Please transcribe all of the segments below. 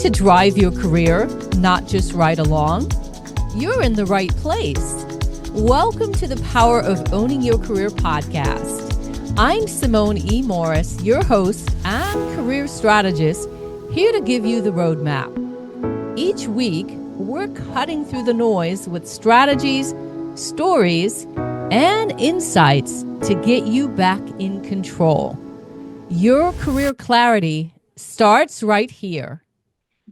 to drive your career, not just ride along? You're in the right place. Welcome to the Power of Owning Your Career podcast. I'm Simone E. Morris, your host and career strategist, here to give you the roadmap. Each week, we're cutting through the noise with strategies, stories, and insights to get you back in control. Your career clarity starts right here.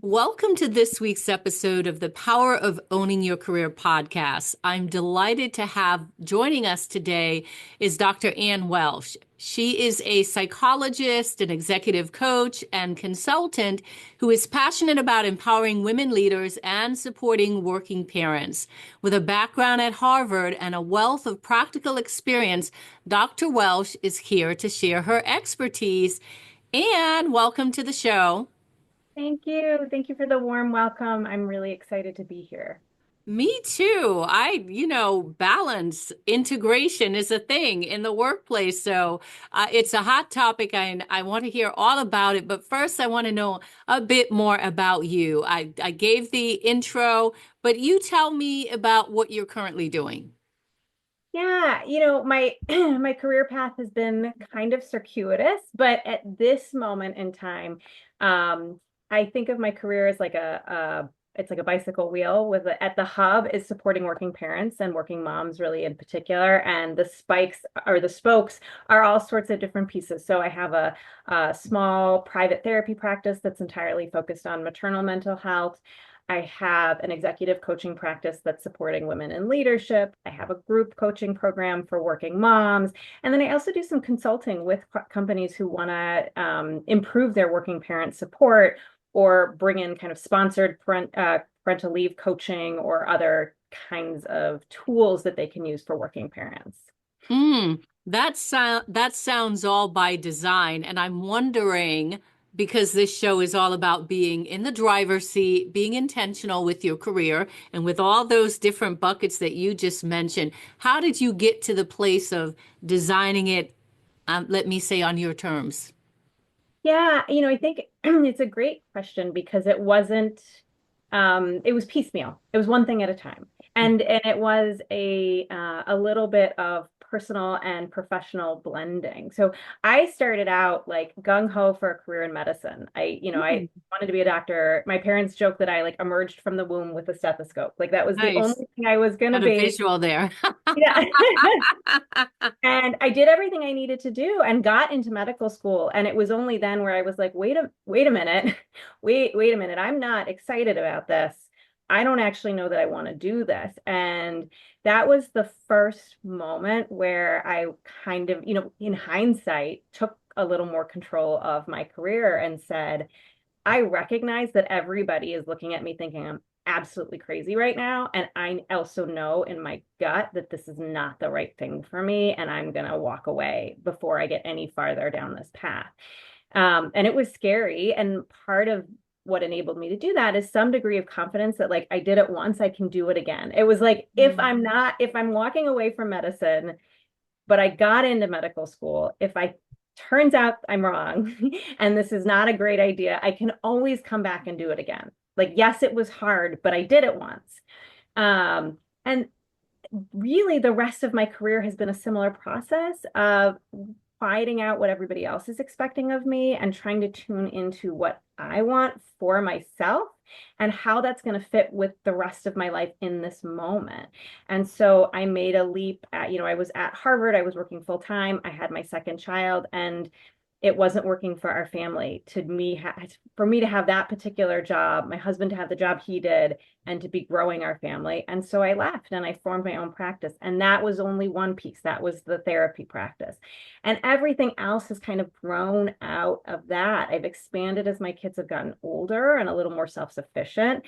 Welcome to this week's episode of the Power of Owning Your Career podcast. I'm delighted to have joining us today is Dr. Ann Welsh. She is a psychologist, an executive coach, and consultant who is passionate about empowering women leaders and supporting working parents. With a background at Harvard and a wealth of practical experience, Dr. Welsh is here to share her expertise. Ann, welcome to the show. Thank you. Thank you for the warm welcome. I'm really excited to be here. Me too. Balance, integration is a thing in the workplace. So it's a hot topic and I want to hear all about it. But first, I want to know a bit more about you. I gave the intro, but you tell me about what you're currently doing. Yeah, my my career path has been kind of circuitous, but at this moment in time, I think of my career as like it's like a bicycle wheel with at the hub is supporting working parents and working moms really in particular, and the spokes are all sorts of different pieces. So I have a small private therapy practice that's entirely focused on maternal mental health. I have an executive coaching practice that's supporting women in leadership. I have a group coaching program for working moms. And then I also do some consulting with companies who want to improve their working parent support or bring in kind of sponsored parental leave coaching or other kinds of tools that they can use for working parents. That sounds all by design. And I'm wondering, because this show is all about being in the driver's seat, being intentional with your career, and with all those different buckets that you just mentioned, how did you get to the place of designing it, let me say, on your terms? Yeah, I think it's a great question because it was piecemeal. It was one thing at a time. And it was a little bit of personal and professional blending. So I started out like gung ho for a career in medicine. I wanted to be a doctor. My parents joke that I like emerged from the womb with a stethoscope. Like that was the Nice. only thing I was gonna Got a be. visual there. Yeah. And I did everything I needed to do and got into medical school. And it was only then where I was like, wait a minute. Wait a minute. I'm not excited about this. I don't actually know that I want to do this. And that was the first moment where I kind of, in hindsight, took a little more control of my career and said, I recognize that everybody is looking at me thinking I'm absolutely crazy right now. And I also know in my gut that this is not the right thing for me. And I'm going to walk away before I get any farther down this path. And it was scary. And part of what enabled me to do that is some degree of confidence that like I did it once, I can do it again. It was like, if I'm walking away from medicine, but I got into medical school, turns out I'm wrong and this is not a great idea, I can always come back and do it again. Like, yes, it was hard, but I did it once. And really the rest of my career has been a similar process of finding out what everybody else is expecting of me and trying to tune into what I want for myself and how that's going to fit with the rest of my life in this moment. And so I made a leap I was at Harvard, I was working full time, I had my second child, and it wasn't working for our family for me to have that particular job, my husband to have the job he did, and to be growing our family. And so I left and I formed my own practice. And that was only one piece. That was the therapy practice. And everything else has kind of grown out of that. I've expanded as my kids have gotten older and a little more self-sufficient.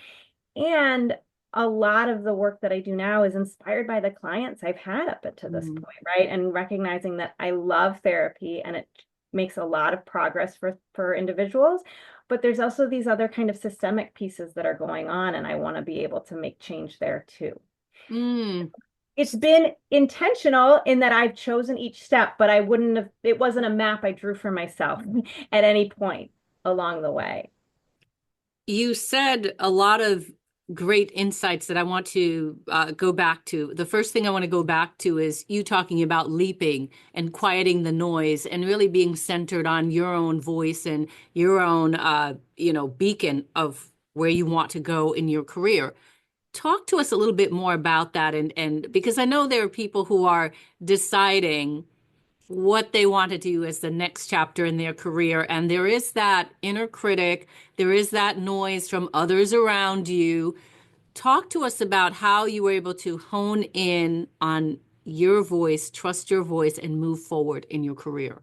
And a lot of the work that I do now is inspired by the clients I've had up to this point, right? And recognizing that I love therapy and it makes a lot of progress for individuals, but there's also these other kind of systemic pieces that are going on, and I want to be able to make change there too. It's been intentional in that I've chosen each step, but it wasn't a map I drew for myself at any point along the way. You said a lot of great insights that I want to go back to. The first thing I want to go back to is you talking about leaping and quieting the noise and really being centered on your own voice and your own, beacon of where you want to go in your career. Talk to us a little bit more about that, and because I know there are people who are deciding what they want to do as the next chapter in their career. And there is that inner critic, there is that noise from others around you. Talk to us about how you were able to hone in on your voice, trust your voice, and move forward in your career.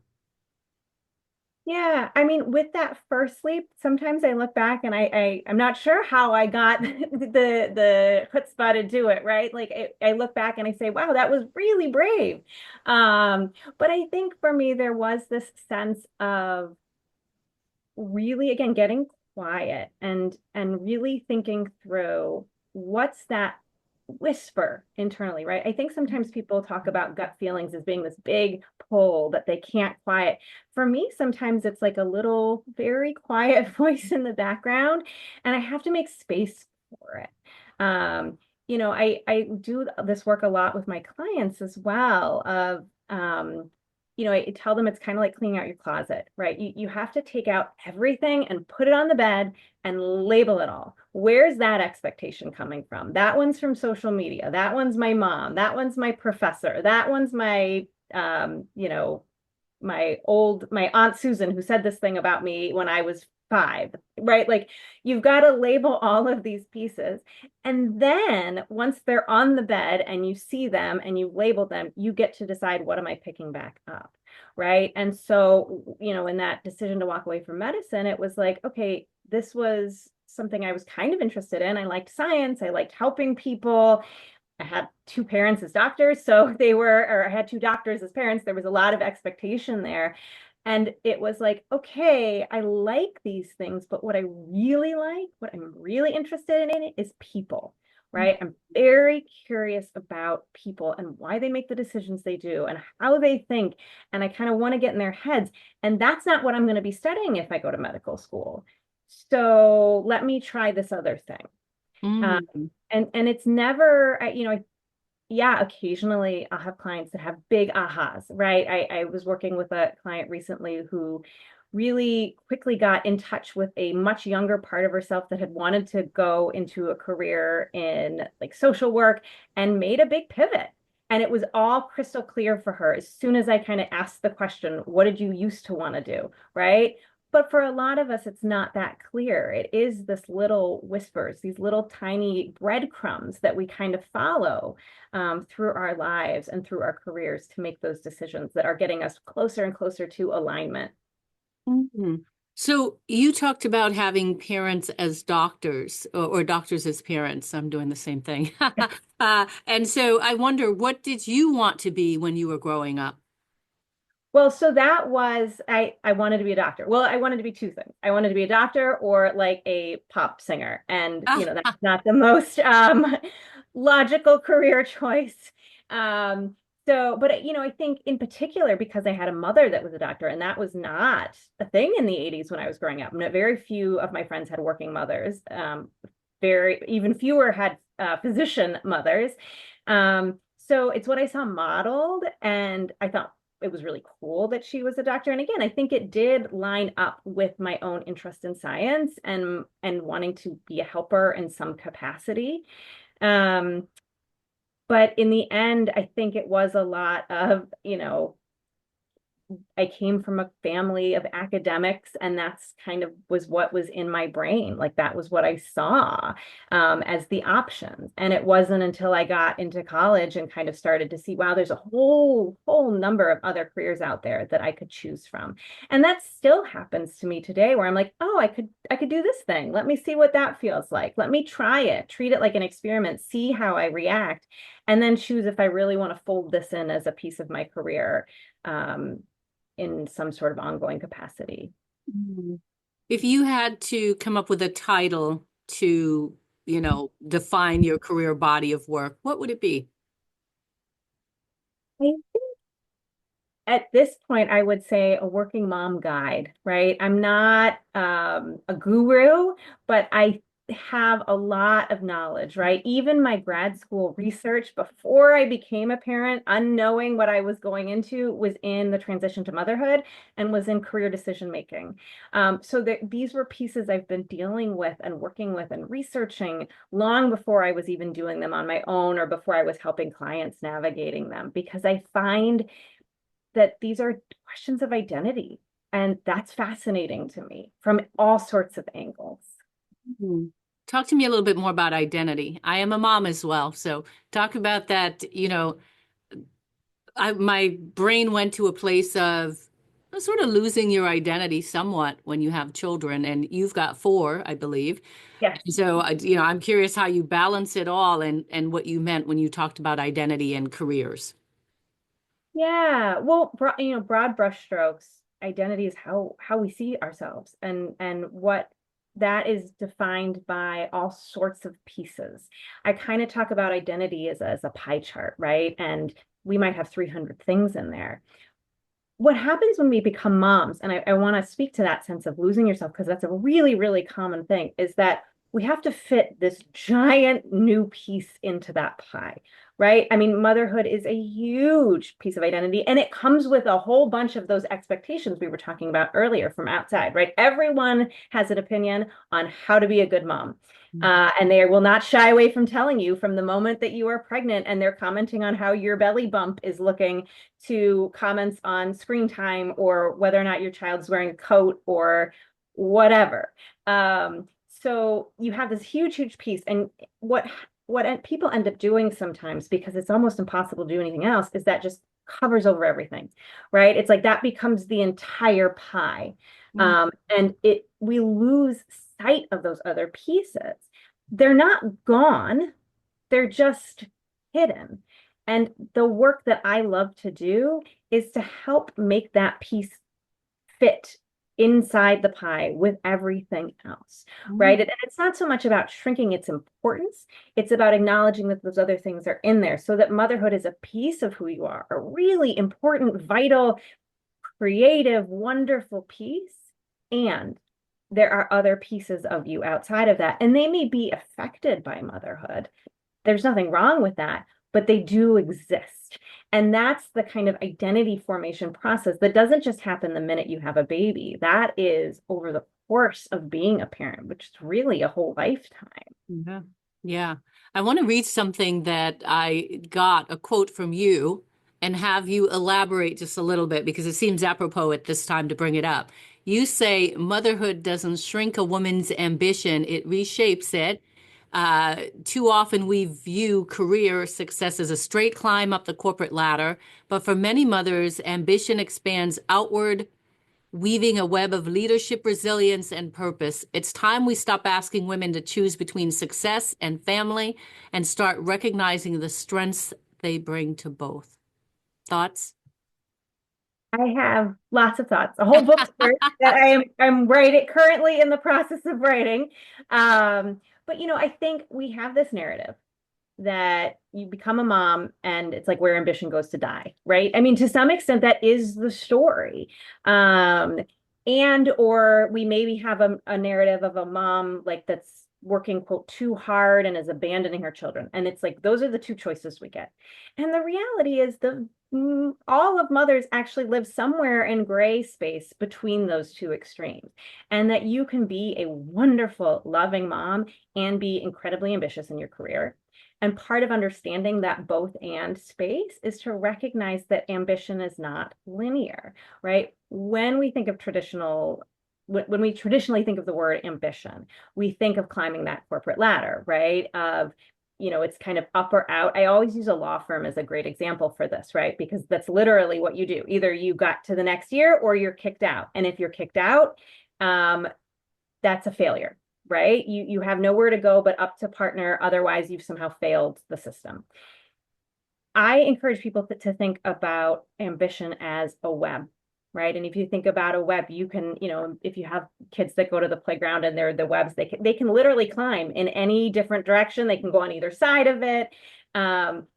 Yeah, I mean, with that first sleep, sometimes I look back and I'm not sure how I got the chutzpah to do it, right? Like I look back and I say, wow, that was really brave. But I think for me, there was this sense of really, again, getting quiet and really thinking through what's that whisper internally, right? I think sometimes people talk about gut feelings as being this big pull that they can't quiet. For me, sometimes it's like a little very quiet voice in the background, and I have to make space for it. I do this work a lot with my clients as well of I tell them it's kind of like cleaning out your closet, right? You have to take out everything and put it on the bed and label it all. Where's that expectation coming from? That one's from social media. That one's my mom. That one's my professor. That one's my Aunt Susan who said this thing about me when I was 5, right? Like you've got to label all of these pieces. And then once they're on the bed and you see them and you label them, you get to decide, what am I picking back up? Right. And so, in that decision to walk away from medicine, it was like, okay, this was something I was kind of interested in. I liked science. I liked helping people. I had 2 parents as doctors, so or I had 2 doctors as parents. There was a lot of expectation there. And it was like, okay, I like these things, but what I really like, what I'm really interested in it is people, right? I'm very curious about people and why they make the decisions they do and how they think. And I kind of want to get in their heads. And that's not what I'm going to be studying if I go to medical school. So let me try this other thing. Um, Mm. and it's never, yeah, occasionally I'll have clients that have big ahas, right? I was working with a client recently who really quickly got in touch with a much younger part of herself that had wanted to go into a career in like social work and made a big pivot. And it was all crystal clear for her as soon as I kind of asked the question, what did you used to want to do? Right. But for a lot of us, it's not that clear. It is this little whispers, these little tiny breadcrumbs that we kind of follow through our lives and through our careers to make those decisions that are getting us closer and closer to alignment. Mhm. So you talked about having parents as doctors or doctors as parents. I'm doing the same thing. And so I wonder, what did you want to be when you were growing up? Well, so that was I wanted to be a doctor. Well, I wanted to be 2 things. I wanted to be a doctor or like a pop singer. And that's not the most logical career choice. Um, but I think in particular because I had a mother that was a doctor, and that was not a thing in the 80s when I was growing up. Very few of my friends had working mothers. Even fewer had physician mothers. So it's what I saw modeled, and I thought it was really cool that she was a doctor. And again, I think it did line up with my own interest in science and wanting to be a helper in some capacity. Um, but in the end, I think it was a lot of, I came from a family of academics, and that's kind of was what was in my brain. Like that was what I saw as the options. And it wasn't until I got into college and kind of started to see, wow, there's a whole number of other careers out there that I could choose from. And that still happens to me today, where I'm like, oh, I could do this thing. Let me see what that feels like. Let me try it, treat it like an experiment, see how I react, and then choose if I really want to fold this in as a piece of my career. In some sort of ongoing capacity. Mm. If you had to come up with a title to, define your career body of work, what would it be? I at this point, I would say a working mom guide, right? I'm not a guru, but I have a lot of knowledge, right? Even my grad school research before I became a parent, unknowing what I was going into, was in the transition to motherhood and was in career decision making. These were pieces I've been dealing with and working with and researching long before I was even doing them on my own or before I was helping clients navigating them, because I find that these are questions of identity. And that's fascinating to me from all sorts of angles. Mhm. Talk to me a little bit more about identity. I am a mom as well, so talk about that. My brain went to a place of sort of losing your identity somewhat when you have children, and you've got four, I believe. Yes. So, I'm curious how you balance it all and what you meant when you talked about identity and careers. Yeah. Well, broad brushstrokes, identity is how we see ourselves, and what that is defined by all sorts of pieces. I kind of talk about identity as a pie chart, right? And we might have 300 things in there. What happens when we become moms, and I want to speak to that sense of losing yourself, because that's a really, really common thing, is that we have to fit this giant new piece into that pie, right? I mean, motherhood is a huge piece of identity, and it comes with a whole bunch of those expectations we were talking about earlier from outside, right? Everyone has an opinion on how to be a good mom. And they will not shy away from telling you from the moment that you are pregnant, and they're commenting on how your belly bump is looking, to comments on screen time or whether or not your child's wearing a coat or whatever. So you have this huge, huge piece. And what people end up doing sometimes, because it's almost impossible to do anything else, is that just covers over everything, right? It's like that becomes the entire pie. Mm. And we lose sight of those other pieces. They're not gone, they're just hidden. And the work that I love to do is to help make that piece fit inside the pie with everything else, right? And it's not so much about shrinking its importance, it's about acknowledging that those other things are in there, so that motherhood is a piece of who you are, a really important, vital, creative, wonderful piece. And there are other pieces of you outside of that, and they may be affected by motherhood. There's nothing wrong with that, but they do exist. And that's the kind of identity formation process that doesn't just happen the minute you have a baby. That is over the course of being a parent, which is really a whole lifetime. Yeah. Yeah. I want to read something that I got a quote from you and have you elaborate just a little bit because it seems apropos at this time to bring it up. You say motherhood doesn't shrink a woman's ambition, it reshapes it. Too often we view career success as a straight climb up the corporate ladder, but for many mothers, ambition expands outward, weaving a web of leadership, resilience, and purpose. It's time we stop asking women to choose between success and family and start recognizing the strengths they bring to both. Thoughts? I have lots of thoughts, a whole book's worth that I'm writing, currently in the process of writing. But I think we have this narrative that you become a mom and it's like where ambition goes to die, right? I mean, to some extent, that is the story. And or we maybe have a narrative of a mom like that's working, quote, too hard and is abandoning her children. And it's like those are the two choices we get. And the reality is all of mothers actually live somewhere in gray space between those two extremes, and that you can be a wonderful, loving mom and be incredibly ambitious in your career. And part of understanding that both and space is to recognize that ambition is not linear, right? When we think of when we traditionally think of the word ambition, we think of climbing that corporate ladder, right? It's kind of up or out. I always use a law firm as a great example for this, right? Because that's literally what you do. Either you got to the next year or you're kicked out. And if you're kicked out, that's a failure, right? You have nowhere to go but up to partner. Otherwise, you've somehow failed the system. I encourage people to think about ambition as a web. right? And if you think about a web, you can, if you have kids that go to the playground and they're the webs, they can literally climb in any different direction. They can go on either side of it.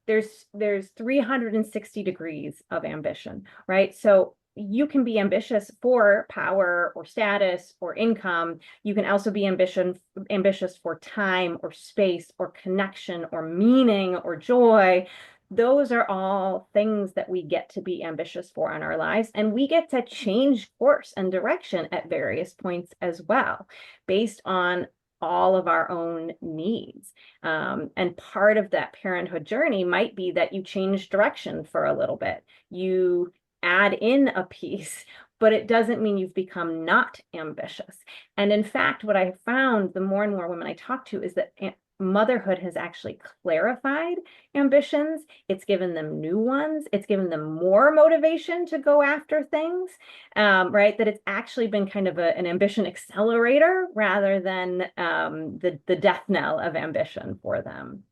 There's 360 degrees of ambition, right? So you can be ambitious for power or status or income. You can also be ambitious for time or space or connection or meaning or joy. Those are all things that we get to be ambitious for in our lives, and we get to change course and direction at various points as well, based on all of our own needs. And part of that parenthood journey might be that you change direction for a little bit. You add in a piece, but it doesn't mean you've become not ambitious. And in fact, what I found, the more and more women I talk to, is that motherhood has actually clarified ambitions. It's given them new ones. It's given them more motivation to go after things, right? That it's actually been kind of an ambition accelerator rather than the death knell of ambition for them.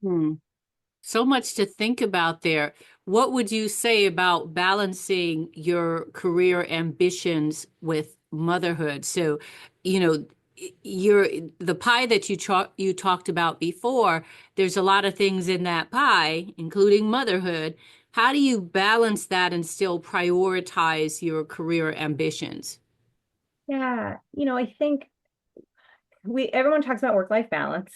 Hmm. So much to think about there. What would you say about balancing your career ambitions with motherhood? So, you know, you're the pie that you talked about before, there's a lot of things in that pie, including motherhood. How do you balance that and still prioritize your career ambitions? Yeah, I think everyone talks about work-life balance,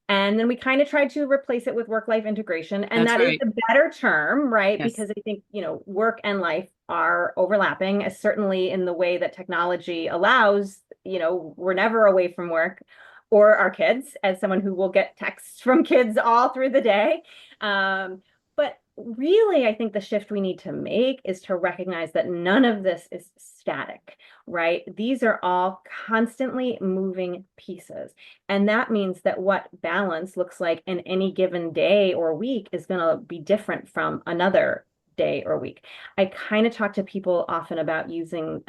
and then we kind of try to replace it with work-life integration, and That's that is right. the better term, right? Yes. Because I think, work and life are overlapping, certainly in the way that technology allows. We're never away from work or our kids, as someone who will get texts from kids all through the day. But really, I think the shift we need to make is to recognize that none of this is static, right? These are all constantly moving pieces. And that means that what balance looks like in any given day or week is going to be different from another day or week. I kind of talk to people often about using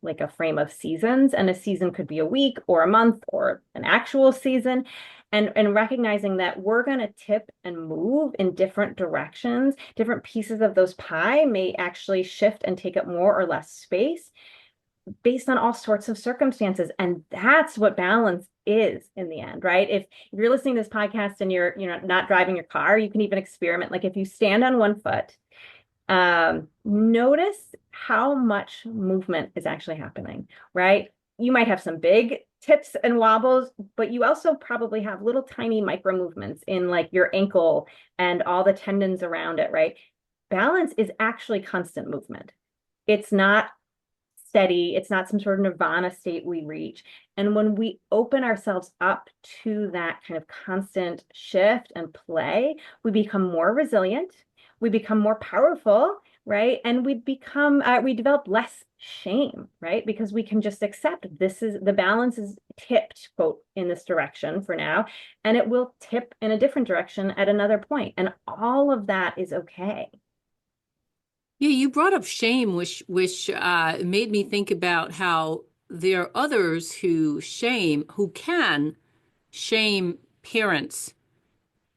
like a frame of seasons, and a season could be a week or a month or an actual season. And recognizing that we're going to tip and move in different directions. Different pieces of those pie may actually shift and take up more or less space based on all sorts of circumstances. And that's what balance is in the end, right? If you're listening to this podcast and you're not driving your car, you can even experiment. Like if you stand on one foot, notice how much movement is actually happening, right? You might have some big tips and wobbles, but you also probably have little tiny micro movements in like your ankle and all the tendons around it, right? Balance is actually constant movement. It's not steady. It's not some sort of nirvana state we reach. And when we open ourselves up to that kind of constant shift and play, we become more resilient. We become more powerful, right? And we develop less shame, right? Because we can just accept the balance is tipped, quote, in this direction for now, and it will tip in a different direction at another point. And all of that is okay. Yeah, you brought up shame, which made me think about how there are others who can shame parents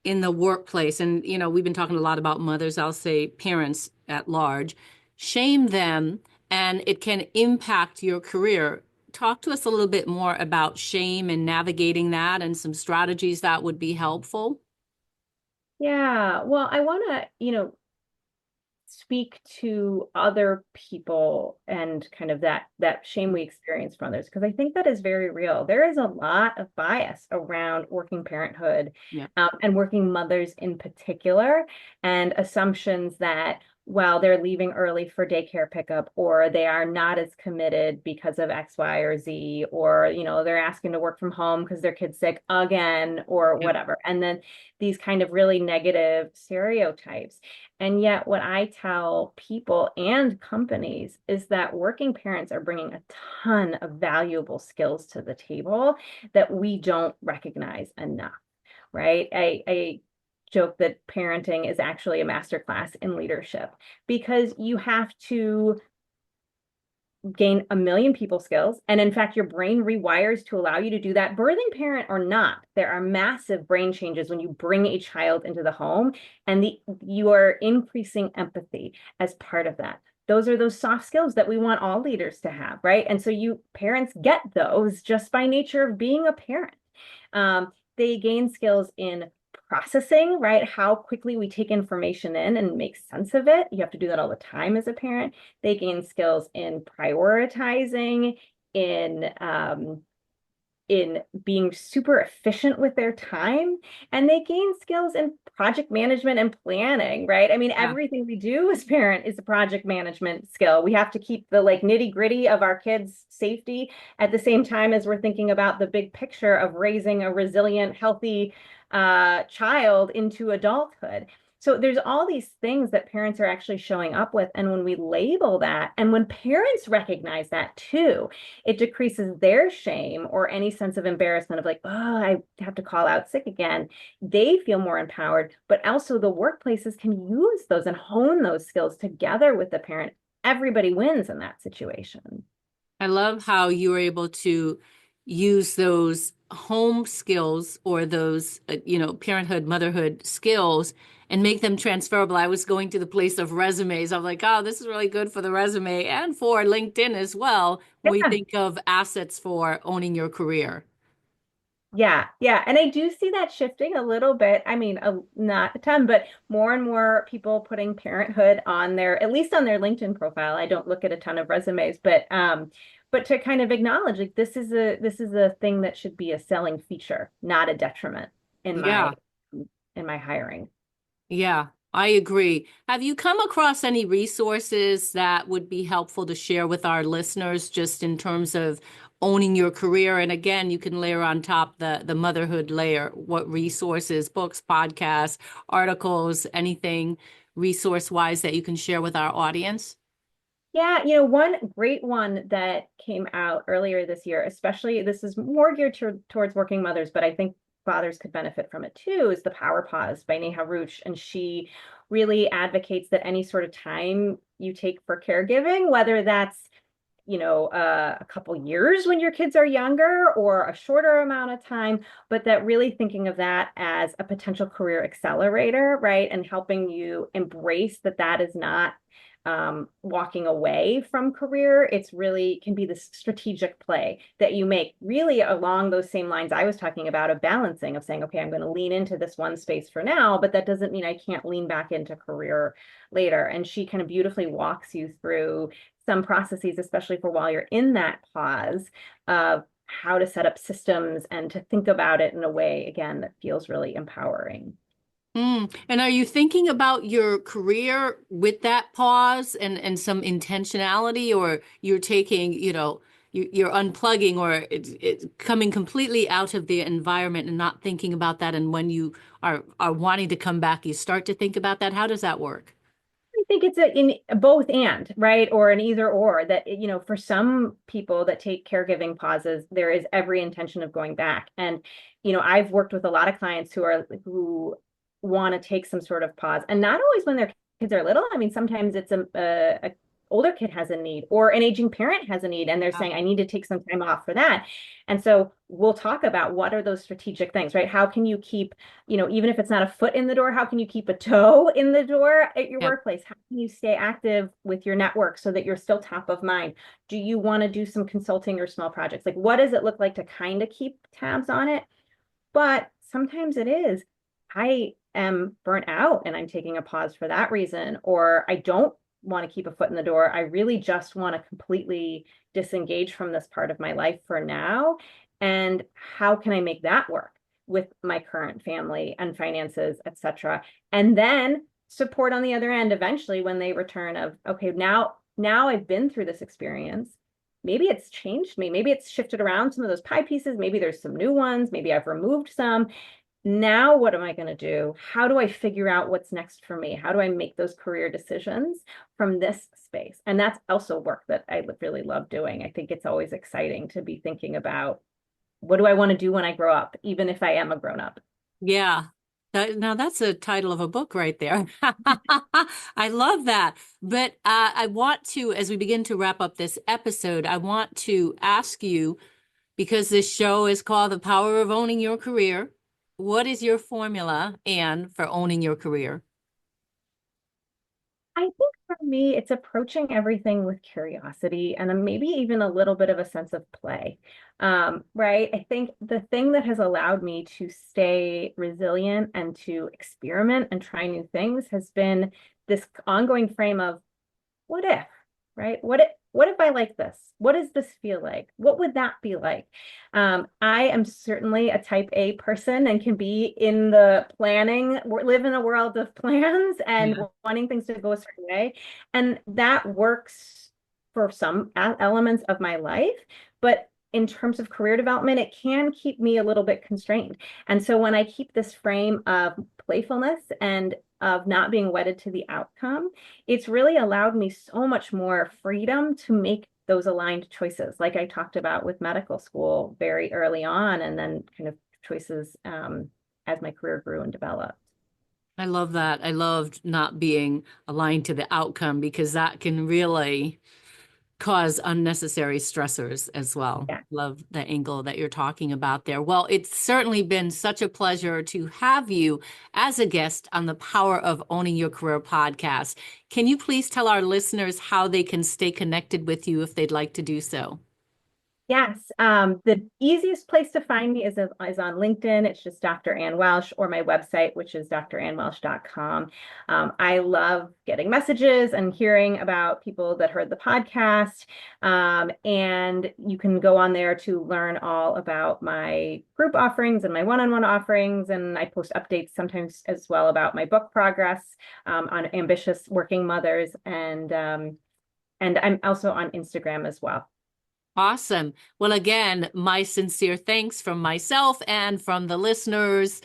in the workplace. And, we've been talking a lot about mothers, I'll say parents at large, shame them, and it can impact your career. Talk to us a little bit more about shame and navigating that and some strategies that would be helpful. Yeah, well, I want to, speak to other people and kind of that shame we experience from others, because I think that is very real. There is a lot of bias around working parenthood, Yeah. and working mothers in particular, and assumptions that, well, they're leaving early for daycare pickup, or they are not as committed because of X, Y, or Z, or they're asking to work from home because their kid's sick again, or Yep. whatever. And then these kind of really negative stereotypes. And yet, what I tell people and companies is that working parents are bringing a ton of valuable skills to the table that we don't recognize enough, right? I joke that parenting is actually a masterclass in leadership, because you have to gain a million people skills. And in fact, your brain rewires to allow you to do that, birthing parent or not. There are massive brain changes when you bring a child into the home, and you are increasing empathy as part of that. those are those soft skills that we want all leaders to have, right? And so you parents get those just by nature of being a parent. They gain skills in processing, right? How quickly we take information in and make sense of it. You have to do that all the time as a parent. They gain skills in prioritizing, in being super efficient with their time, and they gain skills in project management and planning, right? I mean, Yeah. everything we do as parent is a project management skill. We have to keep the like nitty-gritty of our kids' safety at the same time as we're thinking about the big picture of raising a resilient, healthy child into adulthood. So there's all these things that parents are actually showing up with. And when we label that, and when parents recognize that too, it decreases their shame or any sense of embarrassment of like, oh, I have to call out sick again. They feel more empowered, but also the workplaces can use those and hone those skills together with the parent. Everybody wins in that situation. I love how you were able to use those home skills or those, parenthood, motherhood skills and make them transferable. I was going to the place of resumes. I'm like, oh, this is really good for the resume and for LinkedIn as well, when we Yeah. think of assets for owning your career. Yeah, yeah. And I do see that shifting a little bit. I mean, not a ton, but more and more people putting parenthood on their, at least on their LinkedIn profile. I don't look at a ton of resumes, but to kind of acknowledge like this is a thing that should be a selling feature, not a detriment in my Yeah. in my hiring. Yeah, I agree. Have you come across any resources that would be helpful to share with our listeners just in terms of owning your career? And again, you can layer on top the motherhood layer. What resources, books, podcasts, articles, anything resource wise that you can share with our audience? Yeah, one great one that came out earlier this year, especially this is more geared towards working mothers, but I think fathers could benefit from it too, is The Power Pause by Neha Ruch. And she really advocates that any sort of time you take for caregiving, whether that's a couple years when your kids are younger or a shorter amount of time, but that really thinking of that as a potential career accelerator, right? And helping you embrace that that is not walking away from career. It's really can be this strategic play that you make really along those same lines I was talking about of balancing of saying, okay, I'm going to lean into this one space for now, but that doesn't mean I can't lean back into career later. And she kind of beautifully walks you through some processes, especially for while you're in that pause of how to set up systems and to think about it in a way, again, that feels really empowering. And are you thinking about your career with that pause and some intentionality, or you're taking, you're unplugging or it's coming completely out of the environment and not thinking about that? And when you are wanting to come back, you start to think about that. How does that work? I think it's in both and, right? Or an either or that, for some people that take caregiving pauses, there is every intention of going back. And, I've worked with a lot of clients who want to take some sort of pause and not always when their kids are little. I mean, sometimes it's a older kid has a need or an aging parent has a need and they're saying, I need to take some time off for that. And so we'll talk about what are those strategic things, right? How can you keep even if it's not a foot in the door, how can you keep a toe in the door at your Yep. workplace? How can you stay active with your network so that you're still top of mind? Do you want to do some consulting or small projects? Like, what does it look like to kind of keep tabs on it? But sometimes it is, I am burnt out and I'm taking a pause for that reason, or I don't want to keep a foot in the door. I really just want to completely disengage from this part of my life for now. And how can I make that work with my current family and finances, etc.? And then support on the other end eventually when they return of, okay, now I've been through this experience. Maybe it's changed me. Maybe it's shifted around some of those pie pieces. Maybe there's some new ones. Maybe I've removed some. Now, what am I going to do? How do I figure out what's next for me? How do I make those career decisions from this space? And that's also work that I really love doing. I think it's always exciting to be thinking about what do I want to do when I grow up, even if I am a grown up. Yeah. Now that's a title of a book right there. I love that. But I want to, as we begin to wrap up this episode, I want to ask you, because this show is called The Power of Owning Your Career, what is your formula, Anne, for owning your career? I think for me, it's approaching everything with curiosity and maybe even a little bit of a sense of play. Right? I think the thing that has allowed me to stay resilient and to experiment and try new things has been this ongoing frame of what if, right? What if I like this? What does this feel like? What would that be like? I am certainly a type A person and can be in the planning, live in a world of plans and Yeah. wanting things to go a certain way. And that works for some elements of my life. But in terms of career development, it can keep me a little bit constrained. And so when I keep this frame of playfulness and of not being wedded to the outcome, it's really allowed me so much more freedom to make those aligned choices, like I talked about with medical school very early on, and then kind of choices as my career grew and developed. I love that. I loved not being aligned to the outcome because that can really cause unnecessary stressors as well. Yeah. Love the angle that you're talking about there. Well, it's certainly been such a pleasure to have you as a guest on the Power of Owning Your Career podcast. Can you please tell our listeners how they can stay connected with you if they'd like to do so? Yes, the easiest place to find me is on LinkedIn. It's just Dr. Ann Welsh, or my website, which is drannwelsh.com. I love getting messages and hearing about people that heard the podcast. And you can go on there to learn all about my group offerings and my one-on-one offerings. And I post updates sometimes as well about my book progress on ambitious working mothers. And I'm also on Instagram as well. Awesome. Well, again, my sincere thanks from myself and from the listeners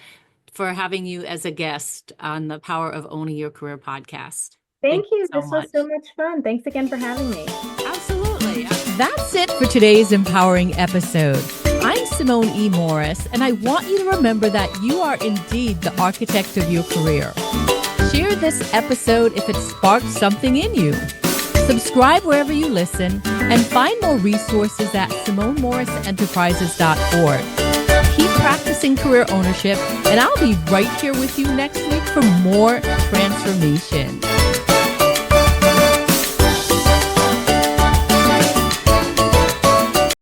for having you as a guest on the Power of Owning Your Career podcast. Thank you. So This much. was so much fun. Thanks again for having me. Absolutely. That's it for today's empowering episode. I'm Simone E. Morris, and I want you to remember that you are indeed the architect of your career. Share this episode if it sparked something in you. Subscribe wherever you listen and find more resources at SimoneMorrisEnterprises.org. Keep practicing career ownership, and I'll be right here with you next week for more transformation.